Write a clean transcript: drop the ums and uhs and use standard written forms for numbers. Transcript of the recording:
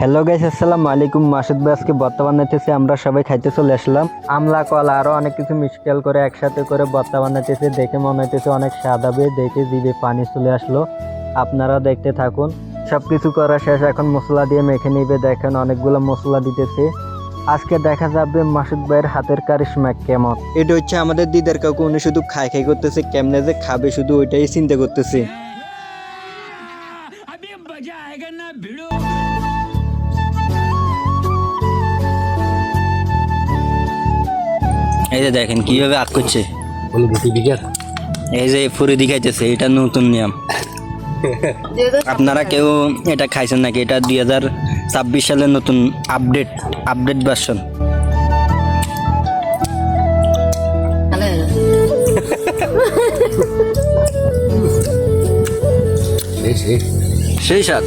Hello guys, আসসালামু আলাইকুম। মাসুদ ভাই আজকে ভর্তা বানাইতেছে, আমরা সবাই খাইতে চলে আসলাম। আমলা, কলা আরো অনেক কিছু মিক্সচার করে একসাথে করে ভর্তা বানাইতেছে। দেখে মনে হইতেছে অনেক স্বাদ হবে, দেখে জিভে পানি চলে আসলো। আপনারা দেখতে থাকুন। সবকিছু করা শেষ, এখন মশলা দিয়ে মেখে নিবে। দেখেন অনেকগুলো মশলা দিতেছে। আজকে দেখা যাবে মাসুদ ভাইয়ের হাতের কারিশমা কেমন। এটা হচ্ছে আমাদের দিদার কাকু, উনি শুধু খাই খাই করতেছে, কেমনে যে খাবে শুধু ওইটাই চিন্তা করতেছে। এই যে দেখেন কিভাবে আগ করছে, বলো রুটি দিকে এই যে ফুরি দেখাইতেছে, এটা নতুন নিয়ম। আপনারা কেউ এটা খাইছেন নাকি? এটা 2026 সালের নতুন আপডেট ভার্সন। সেই স্বাদ।